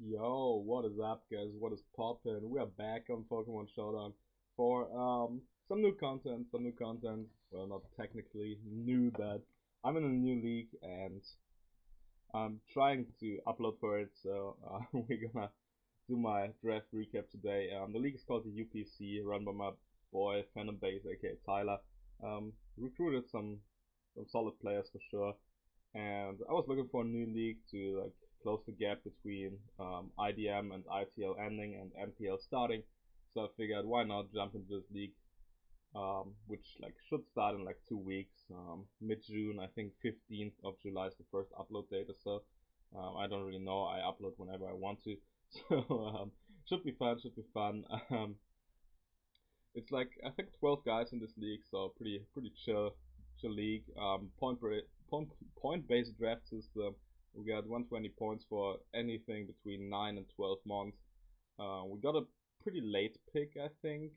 Yo, what is up, guys? What is poppin'? We are back on Pokemon Showdown for some new content. Well, not technically new, but I'm in a new league and I'm trying to upload for it. So we're gonna do my draft recap today. The league is called the UPC, run by my boy Phantom Base, aka Tyler. Recruited some solid players for sure, and I was looking for a new league to like close the gap between IDM and ITL ending and MPL starting. So I figured why not jump into this league, which like should start in like 2 weeks, mid-June. I think 15th of July is the first upload date or so. I don't really know. I upload whenever I want to, so should be fun. Should be fun. It's like I think 12 guys in this league, so pretty chill league. Point based draft system. We got 120 points for anything between 9 and 12 months. We got a pretty late pick, I think,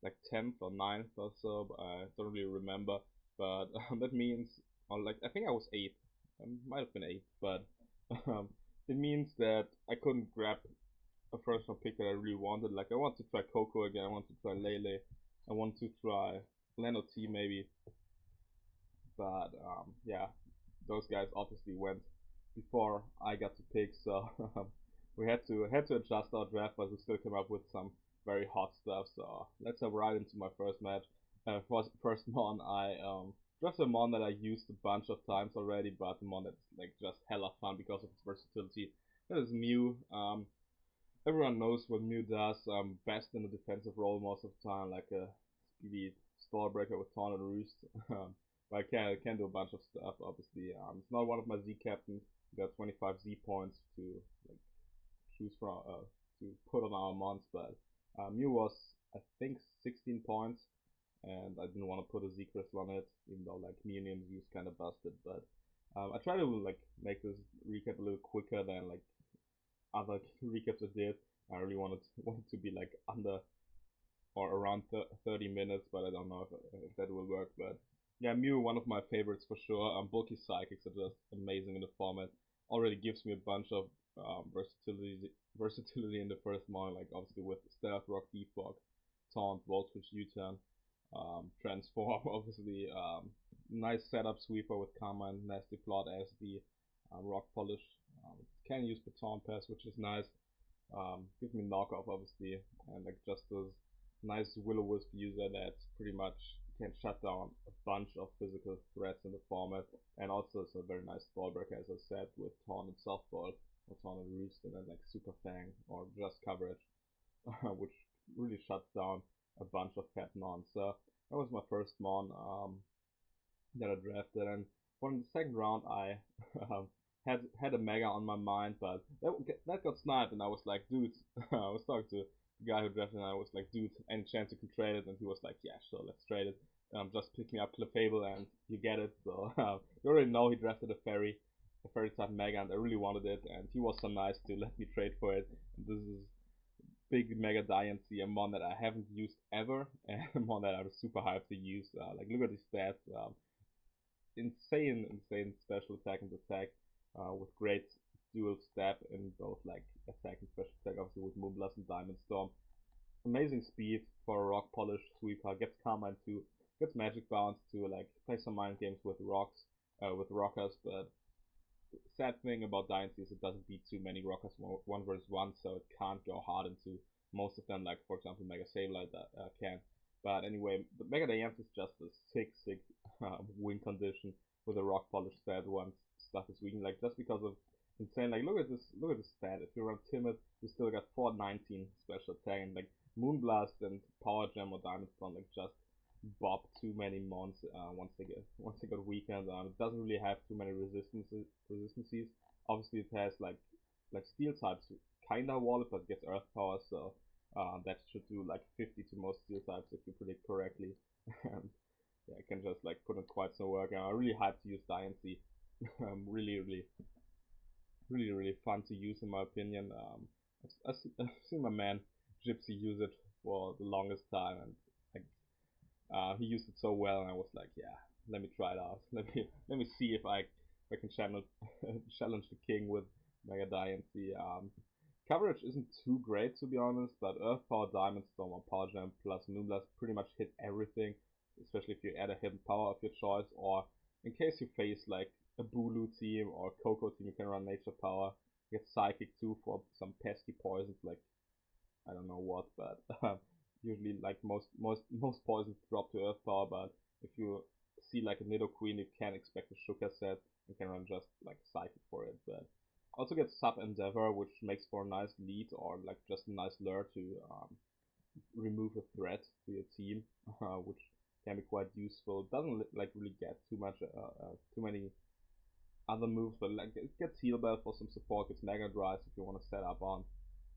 like 10th or 9th or so. But I don't really remember, but that means, or like I think I was 8th. I might have been 8th, but um, it means that I couldn't grab a first round pick that I really wanted. Like I want to try Coco again. I want to try Lele. I want to try Leno T maybe. But yeah, those guys obviously went before I got to pick, so we had to adjust our draft, but we still came up with some very hot stuff. So let's hop right into my first match. First mon, I drafted a mon that I used a bunch of times already, but the mon that's like just hella fun because of its versatility. That is Mew. Everyone knows what Mew does. Best in the defensive role most of the time, like a speedy Stallbreaker with Taunt and Roost. But I can do a bunch of stuff, obviously. It's not one of my Z captains. We got 25 Z points to like choose from, to put on our mons, but Mew was, I think, 16 points, and I didn't want to put a Z crystal on it, even though like Mew and Z is kind of busted. But I try to like make this recap a little quicker than like other recaps I did. I really wanted to be like under or around 30 minutes, but I don't know if that will work. But yeah, Mew, one of my favorites for sure. Bulky Psychics are just amazing in the format. Already gives me a bunch of versatility in the first mod, like obviously with Stealth Rock, Defog, Taunt, Volt Switch, U-Turn, Transform, obviously. Nice setup sweeper with Karma and Nasty Plot as the Rock Polish. Can use Baton Pass, which is nice. Gives me knockoff, obviously, and like just this nice Will-O-Wisp user that pretty much can shut down a bunch of physical threats in the format, and also it's a very nice ball breaker, as I said, with Taunt and Softball, or Taunt and Roost, and then like Super Fang or just coverage, which really shuts down a bunch of fat mons. So that was my first mon that I drafted, and for the second round I um, had a mega on my mind, but that got sniped, and I was like, dude, I was talking to the guy who drafted, and I was like, dude, any chance you can trade it? And he was like, yeah, sure, let's trade it. Just pick me up Clefable, and you get it. So you already know he drafted a fairy type mega, and I really wanted it, and he was so nice to let me trade for it. And this is big Mega Diancie, a mon that I haven't used ever, and a mon that I was super hyped to use. Like, look at these stats. Insane special attack and attack, with great dual step in both like attack and special attack, obviously with Moonblast and Diamond Storm. Amazing speed for a rock polish sweeper, gets Karma into, gets Magic Bounce to like play some mind games with rocks, with rockers, but sad thing about Dynasty is it doesn't beat too many rockers one versus one, so it can't go hard into most of them, like for example Mega Sableye that can. But anyway, the Mega Diancie is just a sick win condition with a rock polish stat once stuff is weakened. Like just because of insane. Like look at this stat. If you run Timid, you still got 419 special attack, and like Moonblast and Power Gem or Diamond Storm like just bob too many mons once they got weakened. It doesn't really have too many resistances. Obviously, it has like steel types, kinda wall it, but gets earth power, so that should do like 50 to most steel types if you predict correctly. And yeah, I can just like put in quite some work. And I'm really hyped to use Diancie. Really fun to use in my opinion. I've seen my man Gypsy use it for the longest time, and like he used it so well, and I was like, yeah, let me try it out. Let me see if I can challenge the king with Mega Diancy. Coverage isn't too great to be honest, but Earth Power, Diamond Storm, or Power Jam plus Moonblast pretty much hit everything, especially if you add a hidden power of your choice, or in case you face like a Bulu team or Coco team, you can run Nature Power, get Psychic too for some pesky poisons like I don't know what, but usually like most poisons drop to Earth Power, but if you see like a Nidoqueen, you can expect a Shuka set and can run just like Psychic for it, but also get Sub Endeavor, which makes for a nice lead or like just a nice lure to remove a threat to your team, which can be quite useful. Doesn't like really get too many other moves, but like it gets Heal Bell for some support. Gets Mega Drives if you want to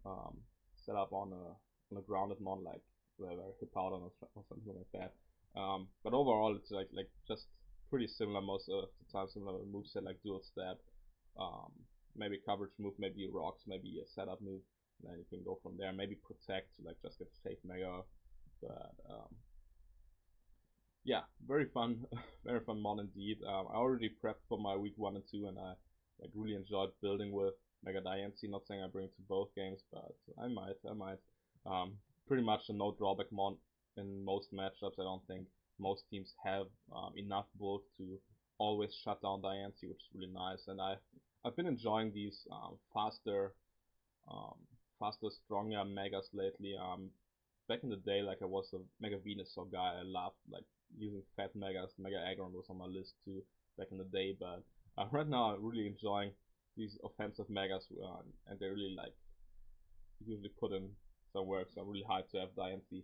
um, set up on a grounded mon like whatever Hippowdon or something like that. But overall, it's like just pretty similar most of the time. Similar moveset like Dual Stab, um, maybe coverage move, maybe rocks, maybe a setup move. And then you can go from there. Maybe protect to like just get safe mega, but yeah, very fun, very fun mod indeed. I already prepped for my week 1 and 2, and I like really enjoyed building with Mega Diancie. Not saying I bring it to both games, but I might. Pretty much a no drawback mod in most matchups. I don't think most teams have enough bulk to always shut down Diancie, which is really nice. And I've been enjoying these um, faster, stronger megas lately. Back in the day, like I was a Mega Venusaur guy. I loved like using fat megas. Mega Aggron was on my list too back in the day, but right now I'm really enjoying these offensive megas, and they really like usually put in some work. So I'm really hyped to have Diancie.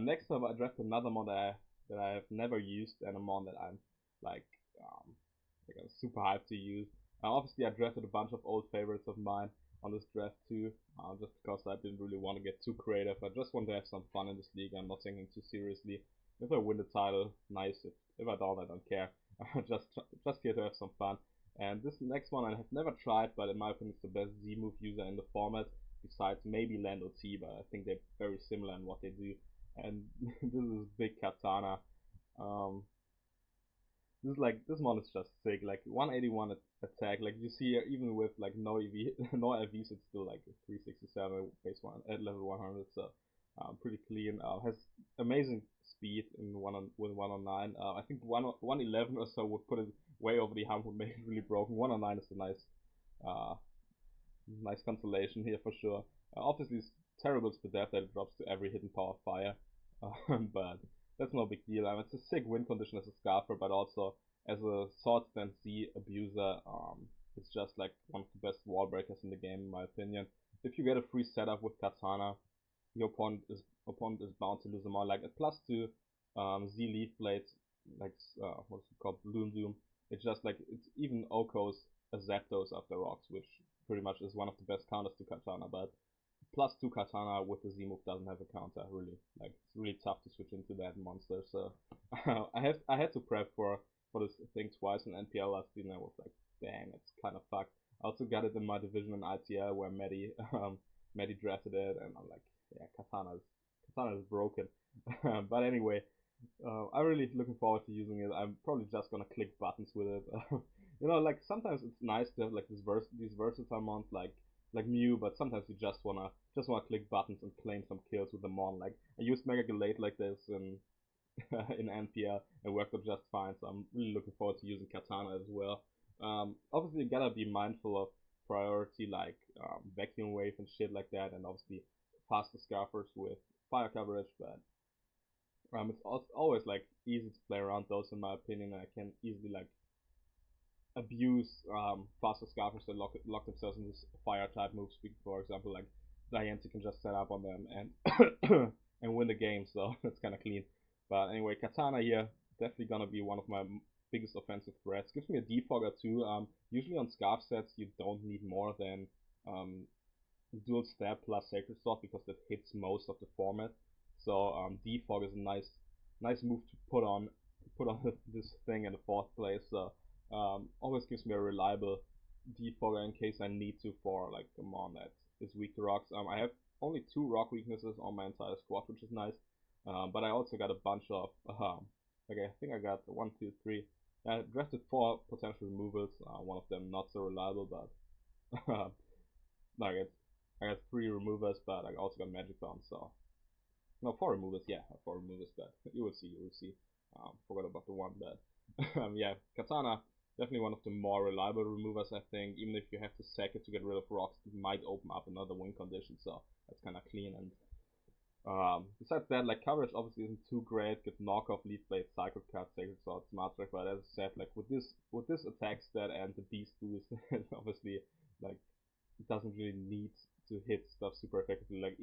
Next up, I drafted another mod that I have never used, and a mod that I'm like um, I'm super hyped to use. Obviously, I drafted a bunch of old favorites of mine on this draft too, just because I didn't really want to get too creative. I just want to have some fun in this league. I'm not taking it too seriously. If I win the title, nice. If I don't, I don't care. Just here to have some fun. And this next one I have never tried, but in my opinion, it's the best Z move user in the format. Besides maybe Land OT, but I think they're very similar in what they do. And this is Big Katana. Um, this mod is just sick. Like 181 attack. Like you see here, even with like no EV, no IVs, it's still like 367 base one at level 100. So pretty clean. Has amazing speed in with 109. I think 111 or so would put it way over the hump, would make it really broken. 109 is a uh, nice consolation here for sure. Obviously, it's terrible to death that it drops to every hidden power fire, but that's no big deal. It's a sick win condition as a Scarfer, but also as a Sword Stand Z abuser, it's just like one of the best wall breakers in the game, in my opinion. If you get a free setup with Katana, your opponent is bound to lose them all. Like a +2 Z Leaf Blade, like what's it called, Bloom Doom. It's just like it's even Oko's a Zapdos after rocks, which pretty much is one of the best counters to Katana. But +2 Katana with the Z move doesn't have a counter really. Like it's really tough to switch into that monster. So I had to prep for this thing twice in NPL last season. I was like, dang, it's kind of fucked. I also got it in my division in ITL where Maddie drafted it, and I'm like, yeah, Katana is broken. But anyway, I'm really looking forward to using it. I'm probably just gonna click buttons with it. Like sometimes it's nice to have like these versatile mons like Mew, but sometimes you just wanna click buttons and claim some kills with the mon. Like I used Mega Gallade like this in NPL and worked out just fine. So I'm really looking forward to using Katana as well. Obviously, you gotta be mindful of priority like Vacuum Wave and shit like that, and obviously faster Scarfers with fire coverage, but it's always like easy to play around those in my opinion. I can easily like abuse faster Scarfers that lock themselves in this fire type moves. For example, like Diancie can just set up on them and and win the game, so that's kind of clean. But anyway, Katana here definitely gonna be one of my biggest offensive threats. Gives me a defogger too. Usually on Scarf sets you don't need more than um, dual stab plus sacred sword because that hits most of the format. So defog is a nice move to put on this thing in the fourth place. So always gives me a reliable defogger in case I need to for like a mon that is weak to rocks. I have only 2 rock weaknesses on my entire squad, which is nice. But I also got a bunch of okay, I think I got 1, 2, 3. I drafted 4 potential removals. One of them not so reliable, but Like I got 3 removers, but I also got magic bomb, so no, 4 removers, yeah, 4 removers, but you will see, you will see. Forgot about the one, but yeah, Katana, definitely one of the more reliable removers, I think. Even if you have to sack it to get rid of rocks, it might open up another win condition, so that's kind of clean. And besides that, like, coverage obviously isn't too great. Get knockoff, leaf blade, cycle cut, sacred sword, smart strike, but as I said, like with this attack stat and the beast boost, obviously, like, it doesn't really need to hit stuff super effectively. Like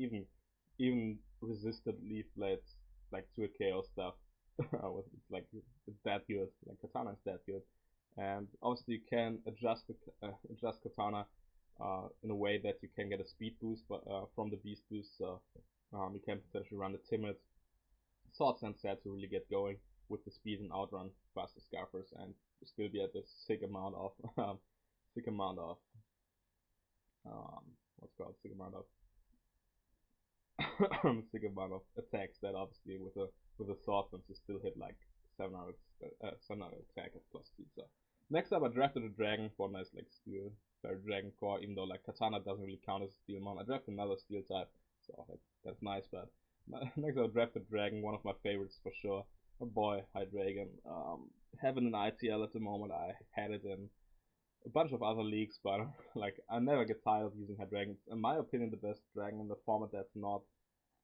even resisted leaf blades, like to a KO stuff, it's like it's that good. Like Katana is that good, and obviously you can adjust Katana in a way that you can get a speed boost, but from the beast boost, so you can potentially run the timid swords and set to really get going with the speed and outrun faster scarfers, and still be at this sick amount of sick amount of what's called sick amount of sick amount of attacks that obviously with a sword since you still hit like 700 attack at +2. So next up I drafted a dragon for a nice like steel dragon core, even though like Katana doesn't really count as a steel mount. I drafted another steel type, so that's nice, but next I drafted dragon, one of my favorites for sure. A boy, High Dragon. Have it in ITL at the moment. I had it in a bunch of other leagues, but like I never get tired of using High Dragon. It's, in my opinion, the best dragon in the format that's not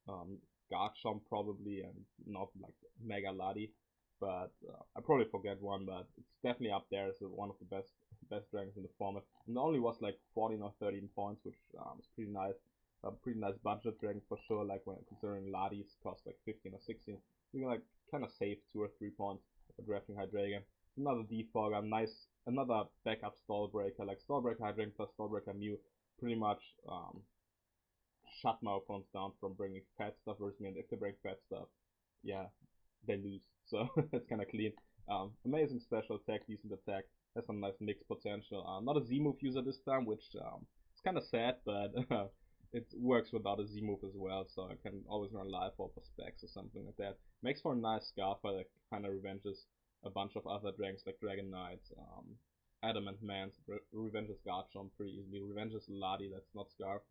um, Garchomp probably, and not like Mega Ladi. But I probably forget one, but it's definitely up there as one of the best dragons in the format. And it only was like 14 or 13 points, which is pretty nice. A pretty nice budget dragon for sure. Like when considering Ladi's cost like 15 or 16, you can like kind of save 2 or 3 points for drafting High Dragon. Another defogger, nice, another backup stall breaker, like stall breaker High Dragon plus stall breaker Mew, pretty much shut my opponents down from bringing fat stuff versus me, and if they bring fat stuff, yeah, they lose. So that's kind of clean. Amazing special attack, decent attack, has some nice mix potential. Not a Z move user this time, which it's kind of sad, but it works without a Z move as well, so I can always run live or specs or something like that. Makes for a nice Scarfer that kind of revenges a bunch of other dragons like Dragon Knights, Adamant Mans, revenges Garchomp pretty easily, revenges Ladi that's not Scarf.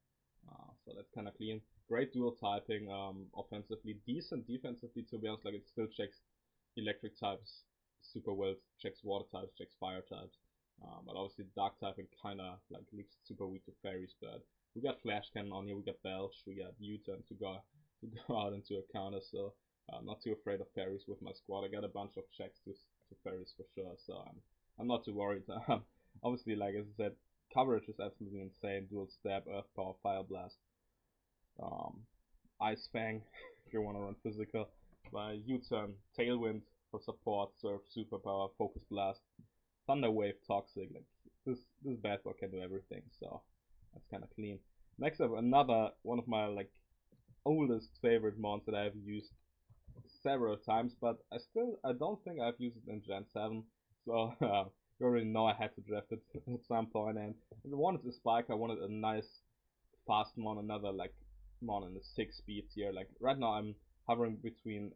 So that's kind of clean. Great dual typing, offensively, decent defensively to be honest. Like it still checks electric types super well, checks water types, checks fire types. But obviously dark typing kind of like leaves super weak to fairies. But we got Flash Cannon on here, we got Belch, we got U-turn to go out into a counter. So I'm not too afraid of fairies with my squad. I got a bunch of checks to fairies for sure. So I'm not too worried. Obviously, like as I said, coverage is absolutely insane. Dual stab, earth power, fire blast, um, ice fang if you want to run physical. U-turn, tailwind for support, surf, superpower, focus blast, thunder wave, toxic. Like this bad boy can do everything. So that's kind of clean. Next up, another one of my like oldest favorite mons that I've used several times, but I don't think I've used it in Gen 7. So you already know I had to draft it at some point, and I wanted a spike. I wanted a nice fast mon, another like mon in the 6 speed tier. Like right now I'm hovering between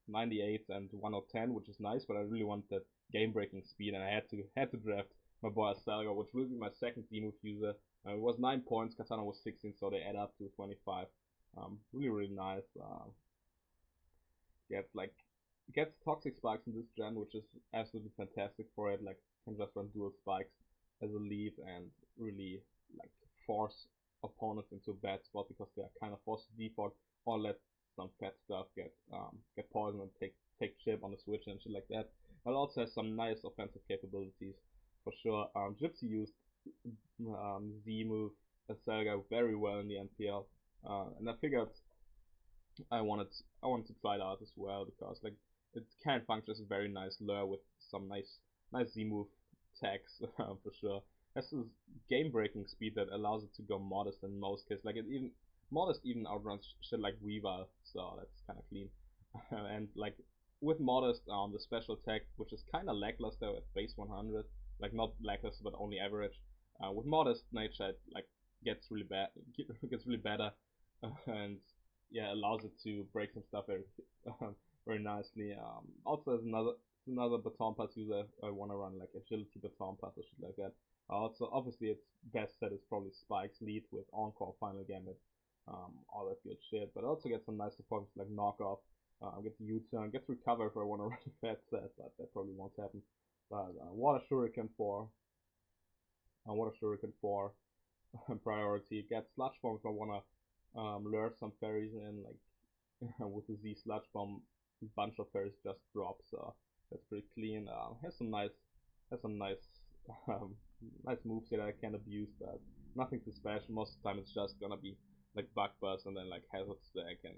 98 and 110, which is nice, but I really want that game breaking speed, and I had to draft my boy Astalga, which will be my second D-move user. It was 9 points, Katana was 16, so they add up to 25. Really nice. Gets like gets toxic spikes in this gen, which is absolutely fantastic for it. Like can just run dual spikes as a lead and really like force opponents into a bad spot because they are kind of forced to default or let some fat stuff get poisoned and take chip on the switch and shit like that. But also has some nice offensive capabilities for sure. Gypsy used Z move Selga very well in the NPL, and I figured I wanted to try it out as well because like it can function as a very nice lure with some nice Z move tags for sure. It has this game breaking speed that allows it to go modest in most cases. Like it even modest even outruns shit like Weavile, so that's kind of clean. And like with modest, the special attack, which is kind of lackluster at base 100, like not lackluster but only average. With modest, nature like gets really bad, gets really better, and yeah, allows it to break some stuff very nicely. Also, as another baton pass user, I want to run like agility baton pass or shit like that. Also, obviously, its best set is probably Spike's lead with Encore, Final Gambit, all that good shit. But also get some nice supports like Knock Off, get the U-turn, get Recover if I want to run a fat set, but that probably won't happen. But Water Shuriken for priority. Get Sludge Bomb if I want to lure some fairies in, like with the Z Sludge Bomb, a bunch of fairies just drop, so that's pretty clean. Has some nice, um, nice moves that I can abuse, but nothing too special. Most of the time, it's just gonna be like Bug Buzz and then like Hazard Stack and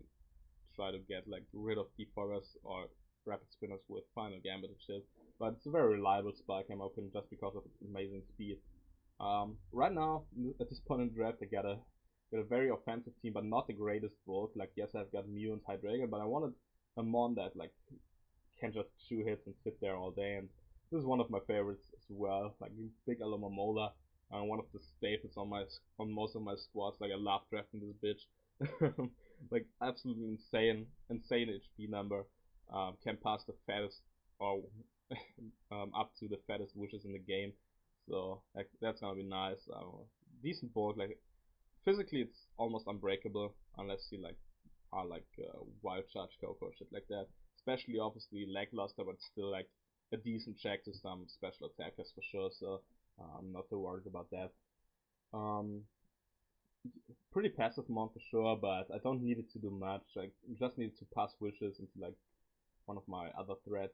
try to get like rid of Defoggers or Rapid Spinners with Final Gambit and shit. But it's a very reliable spike in my opinion, just because of its amazing speed. Right now, at this point in the draft, I got a very offensive team, but not the greatest bulk. Like, yes, I've got Mew and Hydreigon, but I wanted a mon that like can just chew hits and sit there all day. And this is one of my favorites as well. Like big Alamomola, one of the staples on most of my squads. Like I love drafting this bitch. Like absolutely insane HP number. Can pass the fattest or up to the fattest wishes in the game. So like, that's gonna be nice. Decent board. Like physically, it's almost unbreakable unless you like are like wild charge Coco or shit like that. Especially obviously lackluster, but still like a decent check to some special attackers for sure. So I'm not too worried about that. Um, Pretty passive mon for sure, but I don't need it to do much. I just need to pass wishes into like one of my other threats,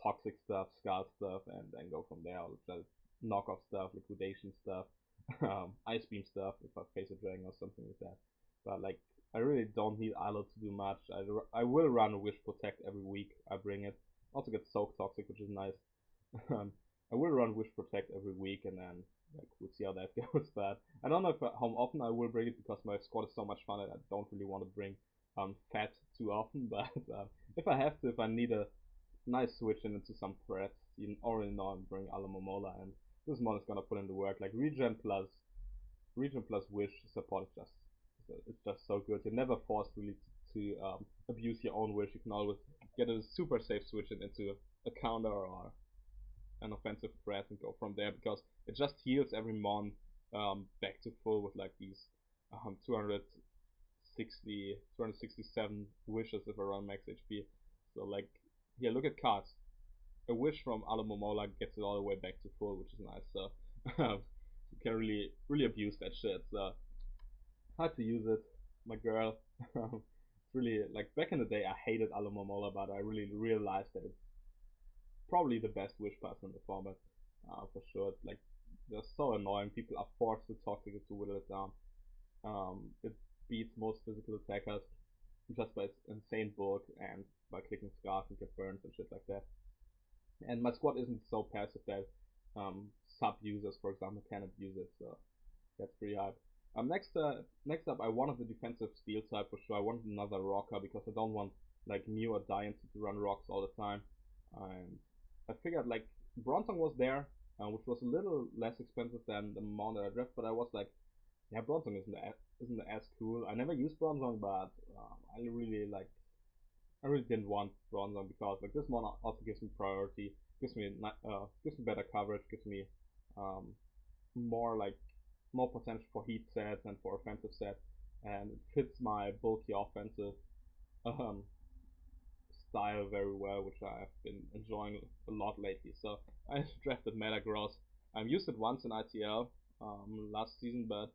toxic stuff, scar stuff, and then go from there. I'll just knock off stuff, liquidation stuff, ice beam stuff if I face a dragon or something like that. But like, I really don't need Ilo to do much. I will run Wish Protect every week. I bring it. Also get Soak Toxic, which is nice. I will run Wish Protect every week, and then like we'll see how that goes. But I don't know how often I will bring it because my squad is so much fun and I don't really want to bring Fat too often. But if I have to, if I need a nice switch into some threats, you already know I'm bringing Alamomola, and this mod is gonna put in the work. Like Regen plus Wish support is just so good. You're never forced really to abuse your own Wish. You can always get a super safe switch into a counter or an offensive threat and go from there, because it just heals every mon back to full with like these 267 wishes if I run max HP. So like, yeah, look at cards. A wish from Alamomola gets it all the way back to full, which is nice. So you can really abuse that shit. So hard to use it, my girl. It's really like back in the day I hated Alamomola, but I really realized that it's probably the best wish pass in the format, for sure. Like they're so annoying. People are forced to toxic to whittle it down. It beats most physical attackers just by its insane bulk and by clicking scars and get burns and shit like that. And my squad isn't so passive that sub users, for example, can abuse it. So that's pretty hard. Next up, I wanted the defensive steel type for sure. I wanted another rocker because I don't want like Mew or Diancie to run rocks all the time. And I figured like Bronzong was there, which was a little less expensive than the amount that I draft. But I was like, yeah, Bronzong isn't as cool. I never used Bronzong, but I really didn't want Bronzong because like this one also gives me priority, gives me better coverage, gives me um, more like more potential for heat sets and for offensive sets, and it fits my bulky offensive um, style very well, which I've been enjoying a lot lately. So I drafted Metagross. I've used it once in ITL last season, but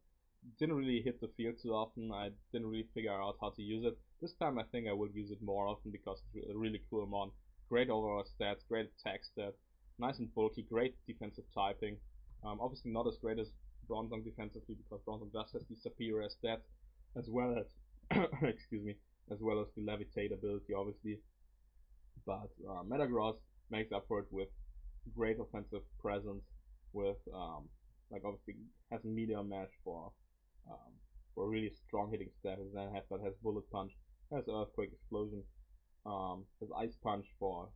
didn't really hit the field too often. I didn't really figure out how to use it. This time I think I will use it more often because it's a really cool mon. Great overall stats, great attack stats, nice and bulky, great defensive typing. Obviously not as great as Bronzong defensively because Bronzong just has the superior stats as well as excuse me, as well as the levitate ability obviously. But Metagross makes up for it with great offensive presence, with like obviously has Meteor Mash um, for really strong hitting stats, then has Bullet Punch, has Earthquake Explosion, has Ice Punch for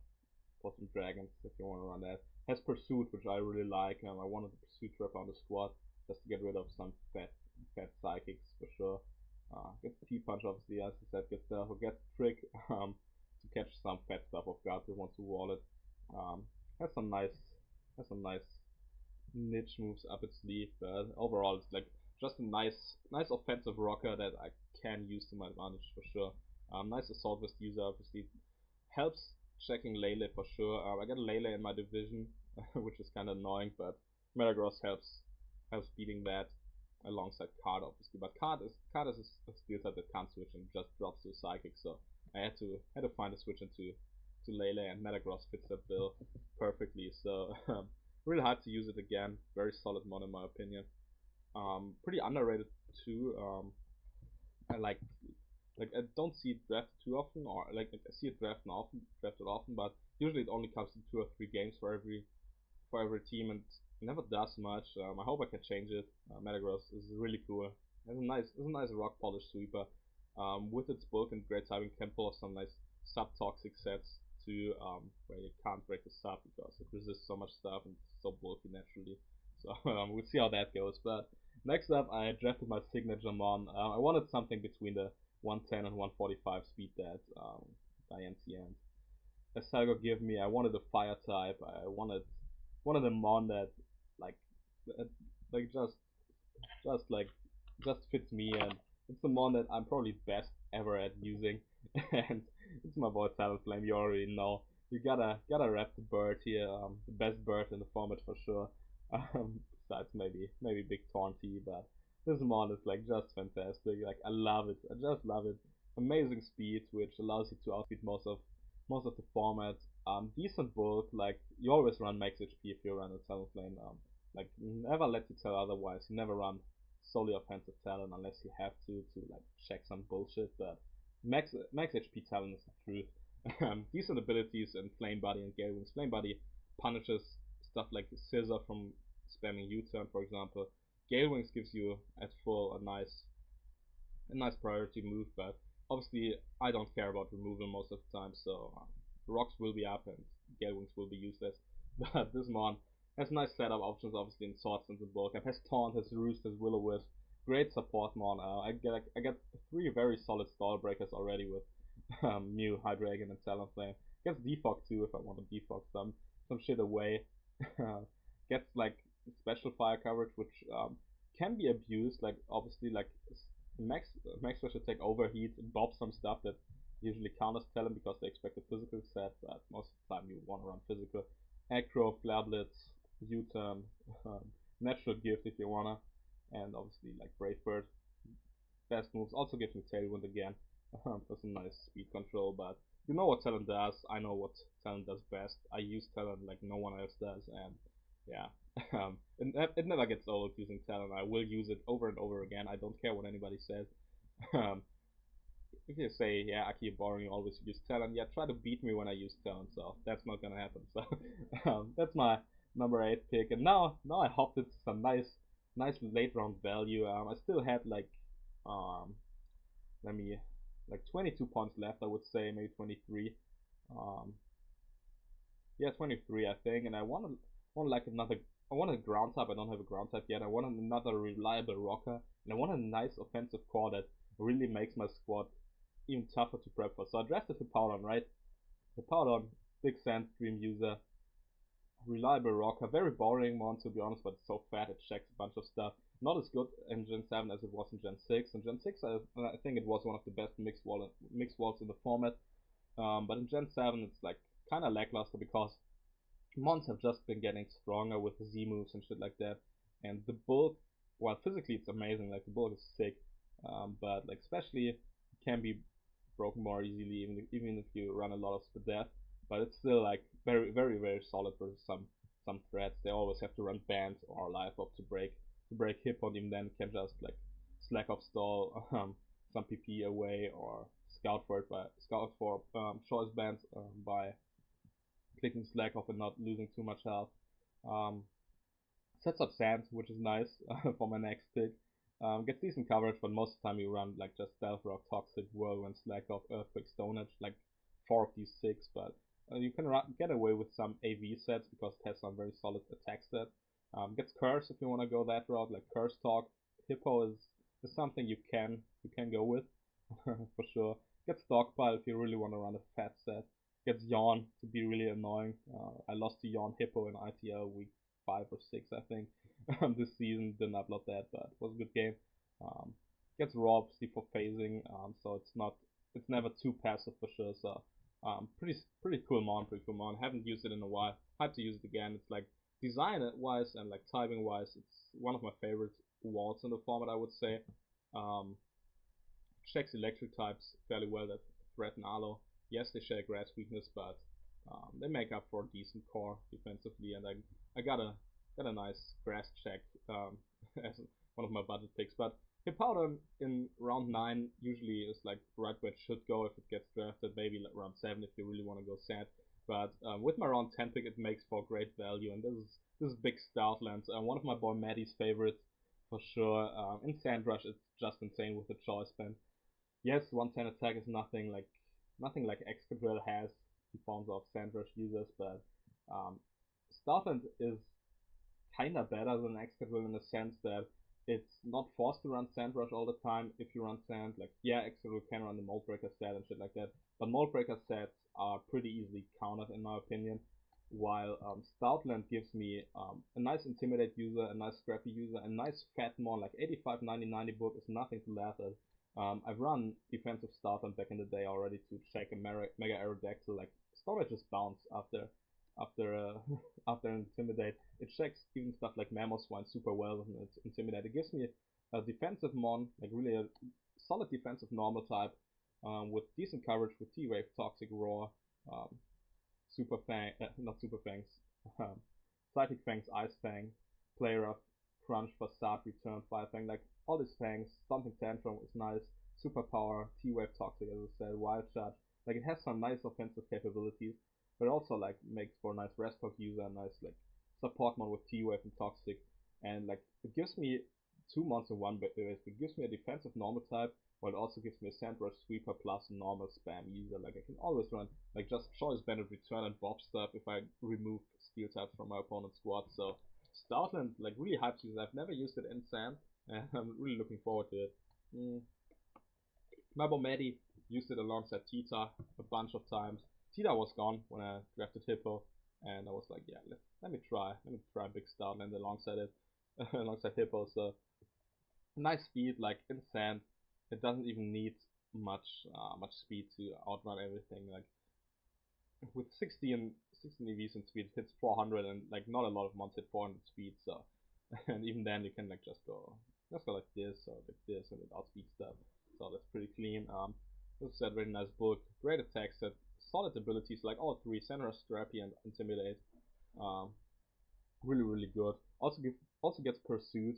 some dragons if you want to run that. Has Pursuit, which I really like. I wanted the Pursuit trap on the squad just to get rid of some fat psychics for sure. Gets T-Punch obviously, as I said, gets the Get Trick to catch some fat stuff off guard who wants to wall it. Um, has some nice niche pitch moves up its sleeve, but overall it's like just a nice offensive rocker that I can use to my advantage for sure. Nice assault vest user, obviously helps checking Lele for sure. I got Lele in my division, which is kind of annoying, but Metagross helps beating that alongside Card obviously. But Card is a steel type that can't switch and just drops to Psychic, so I had to find a switch into Lele, and Metagross fits that bill perfectly. So really hard to use it again. Very solid mon in my opinion. Pretty underrated too. I I don't see it drafted too often, or like I see it drafted often, but usually it only comes in 2 or 3 games for every team and never does much. I hope I can change it. Metagross is really cool. It's a nice rock polish sweeper. With its bulk and great timing, can pull off some nice sub toxic sets too, where you can't break the sub because it resists so much stuff and it's so bulky naturally. So we'll see how that goes. But next up, I drafted my signature mon. I wanted something between the 110 and 145 speed that Diancie and Salgo give me. I wanted a fire type. I wanted a mon that like uh, like just fits me, and it's the mon that I'm probably best ever at using. And it's my boy Talonflame. You already know. You gotta rep the bird here. The best bird in the format for sure. Besides maybe Big Taunty, but this mon is like just fantastic. Like I love it. I just love it. Amazing speed, which allows you to outspeed most of the format. Decent bulk. Like you always run max HP if you run a Talonflame. Like never let you tell otherwise. You never run solely offensive Talon unless you have to like check some bullshit. But max HP Talon is the truth. Decent abilities in Flame Body and Gale Wings. Flame Body punishes stuff like Scissor from spamming U-turn, for example. Gale Wings gives you at full a nice priority move, but obviously I don't care about removal most of the time, so rocks will be up and Gale Wings will be useless. But this mon has nice setup options, obviously in Swords and the bulk. It has Taunt, has Roost, has Will-O-Wisp. Great support mon. I get 3 very solid stall breakers already with Mew, Hydreigon, and Talonflame. Gets Defog too if I want to defog some shit away. Gets like special fire coverage, which can be abused. Like obviously, like Max should take overheat and bob some stuff that usually counters Talon because they expect a physical set, but most of the time you want to run physical. Acro, Flare Blitz, U-turn, Natural Gift if you wanna, and obviously like Brave Bird. Best moves also gives me Tailwind again for some nice speed control, but you know what Talon does, I know what Talon does best. I use Talon like no one else does, and yeah, it never gets old using Talon. I will use it over and over again. I don't care what anybody says. Um, if you say, yeah, Aki, you're boring, you always use Talon, yeah, try to beat me when I use Talon, so that's not gonna happen. So that's my number 8 pick, and now I hopped into some nice late round value. I still had um, let me like 22 points left, I would say, maybe 23. Um, yeah, 23 I think, and want like another. I want a ground type. I don't have a ground type yet. I want another reliable rocker, and I want a nice offensive core that really makes my squad even tougher to prep for. So I drafted Hippowdon, right? Hippowdon, big Sandstream user, reliable rocker, very boring one to be honest, but it's so fat it checks a bunch of stuff. Not as good in Gen 7 as it was in Gen 6. In Gen 6, I think it was one of the best mixed walls in the format. But in Gen 7, it's like kind of lackluster because mons have just been getting stronger with Z moves and shit like that. And the bulk, while physically it's amazing, like the bulk is sick, but like especially it can be broken more easily even if you run a lot of Spadef. But it's still like very solid for some threats. They always have to run bands or life up to break hip on him. Then can just like slack off stall some PP away or scout for choice bands by clicking slack off and not losing too much health. Um, Sets up sand, which is nice for my next pick. Gets decent coverage, but most of the time you run like just Stealth Rock, Toxic, Whirlwind, Slack Off, Earthquake, Stone Edge, like 4 of these 6, but you can get away with some AV sets because it has some very solid attack stats. Gets Curse if you want to go that route, like Curse Talk. Hippo is something you can go with for sure. Gets Stockpile if you really want to run a fat set. Gets Yawn to be really annoying. I lost to Yawn Hippo in ITL week 5 or 6, I think. this season. Didn't upload that, but it was a good game. Um, Gets raw obviously for phasing, so it's never too passive for sure. So pretty cool mon, pretty cool mon. Haven't used it in a while. Hype to use it again. It's like design wise and like typing wise, it's one of my favorite wards in the format, I would say. Checks electric types fairly well that threaten Alo. Yes, they share grass weakness, but they make up for a decent core defensively, and I got a nice grass check as one of my budget picks. But Hip Powder in round 9 usually is like right where it should go if it gets drafted, maybe like round 7 if you really want to go sand. But with my round 10 pick, it makes for great value, and this is big Stoutlands. One of my boy Maddie's favorites for sure. In Sand Rush, it's just insane with the choice band. Yes, 110 attack is nothing like Excadrill has in forms of Sand Rush users, but Startland is kinda better than Excadrill in the sense that it's not forced to run Sand Rush all the time if you run Sand. Like, yeah, Excadrill can run the Mold Breaker set and shit like that, but Mold Breaker sets are pretty easily countered in my opinion, while Stoutland gives me a nice Intimidate user, a nice Scrappy user, a nice fat mon, like 85, 90, 90 book is nothing to laugh at. I've run defensive Stoutland back in the day already to check a Mega Aerodactyl, like Storage just bounce after after Intimidate. It checks even stuff like Mamoswine super well with its Intimidate. It gives me a defensive mon, like really a solid defensive normal type, with decent coverage with T-Wave, Toxic Roar, Super Fang, not Super Fangs, Psychic Fangs, Ice Fang, Play Rough, Crunch, Facade, Return, Fire Fang, like all these fangs. Stomping Tantrum is nice, Superpower, T-Wave, Toxic, as I said, Wild Charge, like it has some nice offensive capabilities, but also like makes for a nice rest talk user, a nice like support mon with T-Wave and Toxic, and like it gives me 2 months in one basically. It gives me a defensive normal type, while it also gives me a Sand Rush Sweeper plus normal spam user. Like I can always run like just Choice Bandit, Return, and Bob stuff if I remove Steel types from my opponent's squad. So Stoutland, like really hyped user. I've never used it in Sand, and I'm really looking forward to it. My boy Maddie used it alongside Tita a bunch of times. Tita was gone when I drafted Hippo, and I was like, yeah, let me try Big Stoutland alongside it, alongside Hippo. So nice speed, like in Sand, it doesn't even need much speed to outrun everything. Like with 16 EVs and speed, it hits 400, and like not a lot of mons hit 400 speed. So and even then you can like just go like this or like this and it outspeed stuff. So that's pretty clean. This is a very nice book, great attack set, solid abilities like all three: Senra, Scrappy, and Intimidate. Really good. Also gets Pursuit,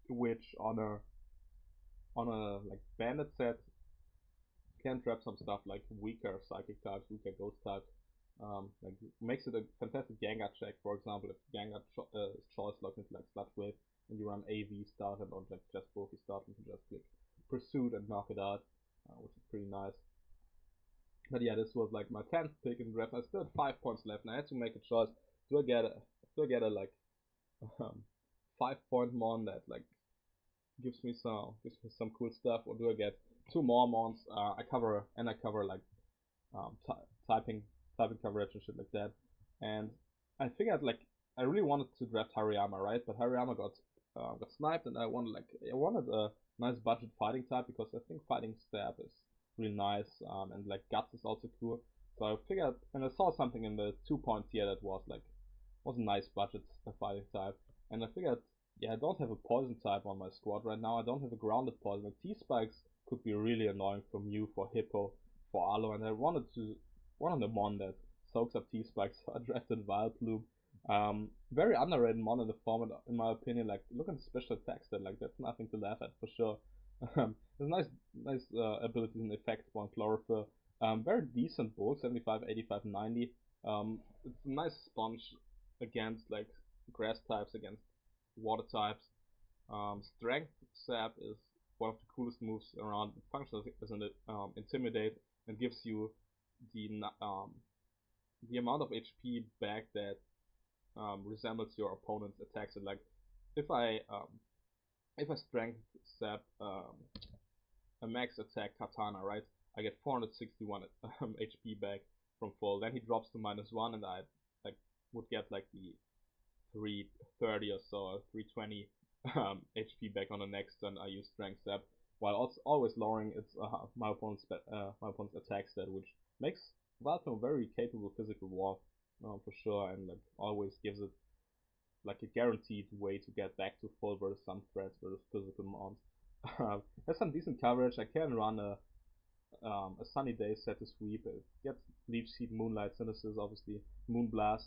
which on a like bandit set can trap some stuff like weaker psychic types, weaker ghost types. Like makes it a fantastic Gengar check. For example, if Gengar is choice locked into like Sludge Wave and you run AV start and on like just bulky start, you can just click Pursuit and knock it out, which is pretty nice. But yeah, this was like my 10th pick in the draft. I still had 5 points left, and I had to make a choice. Do I get a like 5 point mon that like gives me some cool stuff, or do I get 2 more mons? I cover like um, typing coverage and shit like that. And I figured like I really wanted to draft Hariyama, right? But Hariyama got sniped, and I wanted a nice budget fighting type because I think fighting stab is really nice, and like guts is also cool. So I figured, and I saw something in the 2 point tier that was a nice budget fighting type, and I figured, yeah, I don't have a poison type on my squad right now. I don't have a grounded poison. T-spikes could be really annoying for Mew, for Hippo, for Alo, and I wanted a mon that soaks up T-spikes. So I drafted Vileplume. Very underrated mon in the format, in my opinion. Like, look at the special attack stat, like that's nothing to laugh at for sure. There's nice abilities and effects on Chlorophyll. Very decent bulk, 75, 85, 90. It's a nice sponge against like grass types, against water types. Strength Sap is one of the coolest moves around. It functions as an Intimidate and gives you the amount of HP back that resembles your opponent's attacks. And like if I Strength Sap a max attack Katana, right? I get 461 HP back from full. Then he drops to -1, and I like would get like the 330 or so, or 320 HP back on the next turn. I use Strength Step, while also always lowering its my opponent's attack stat, which makes Valtrum very capable physical war for sure, and like always gives it like a guaranteed way to get back to full versus some threats versus physical mount. Has some decent coverage. I can run a Sunny Day set to sweep. It gets Leaf Seed, Moonlight, Synthesis, obviously, Moonblast,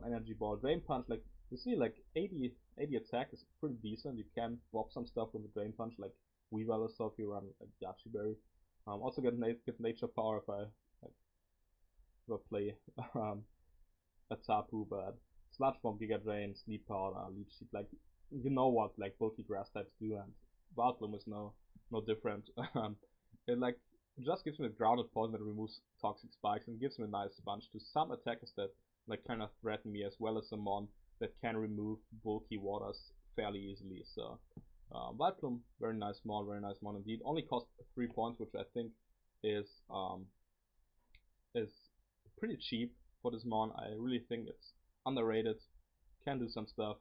Energy Ball, Drain Punch. Like you see, like 80 attack is pretty decent. You can drop some stuff with the Drain Punch, like Weavile or so if you run like Yachi Berry. Also get Nature Power if I play a Tapu, but Sludge Bomb, Giga Drain, Sleep Powder, Leech Seed, like you know what like bulky grass types do, and Valtrum is no different. It like just gives me a grounded poison that removes toxic spikes and gives me a nice sponge to some attackers that like kind of threaten me, as well as a mon that can remove bulky waters fairly easily. So Valtrum, very nice mon indeed. Only cost 3 points, which I think is pretty cheap for this mon. I really think it's underrated. Can do some stuff.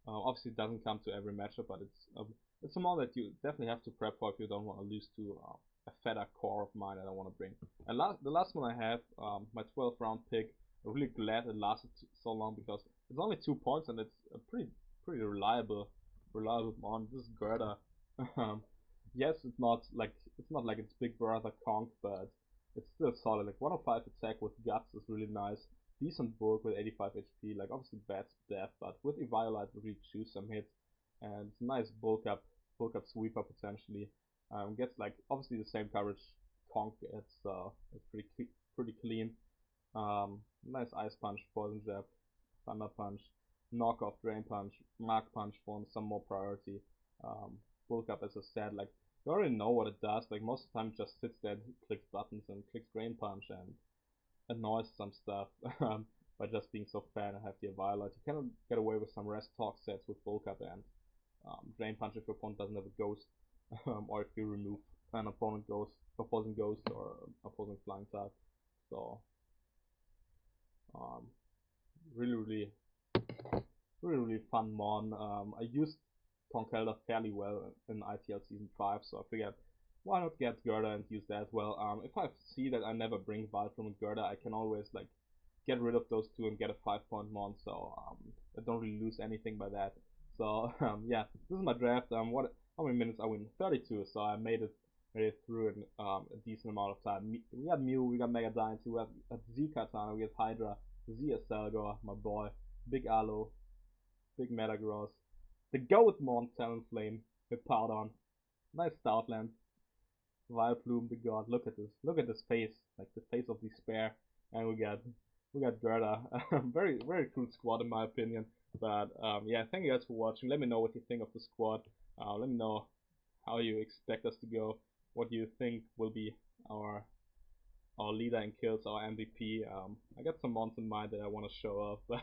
Obviously, it doesn't come to every matchup, but it's a mon that you definitely have to prep for if you don't want to lose to a fatter core of mine that I want to bring. And the last one I have, my 12th round pick. I'm really glad it lasted so long because it's only 2 points and it's a pretty reliable mon. This is Gerda. Yes, it's not like its big brother Conk, but it's still solid. Like 105 attack with guts is really nice. Decent bulk with 85 HP. Like obviously bad death, but with Eviolite we really choose some hits, and it's a nice bulk up sweeper potentially. Gets like obviously the same coverage Conk. It's pretty clean. Nice Ice Punch, Poison Jab, Thunder Punch, Knock Off, Drain Punch, Mark Punch for some more priority. Bulk up, as I said, like you already know what it does. Like most of the time, it just sits there, and clicks buttons, and clicks Drain Punch, and annoys some stuff by just being so fat and have the Violet. You can get away with some rest talk sets with bulk up and Drain Punch if your opponent doesn't have a ghost, or if you remove an opposing ghost or opposing flying type. So really fun mon. I used Conkeldurr fairly well in ITL Season 5, so I figured why not get Gerda and use that as well. If I see that I never bring Valtrum and Gerda, I can always like get rid of those two and get a 5-point mon, so I don't really lose anything by that. So yeah, this is my draft. How many minutes I win? 32, so I made it through in a decent amount of time. We got Mew, we got Mega Dynasty, we got Z Katana, we got Hydra, Z Aselgor, my boy, Big Aloe, Big Metagross, the Goat Mon Talonflame, Hippowdon, nice Stoutland, Vileplume, the God. Look at this face, like the face of despair, and we got Gerda. Very cool squad in my opinion. But yeah, thank you guys for watching. Let me know what you think of the squad. Let me know how you expect us to go. What you think will be our leader in kills, our MVP. I got some mons in mind that I want to show off, but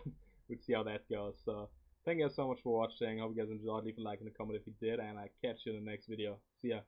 we'll see how that goes. So thank you guys so much for watching. Hope you guys enjoyed. Leave a like in the comment if you did, and I catch you in the next video. See ya.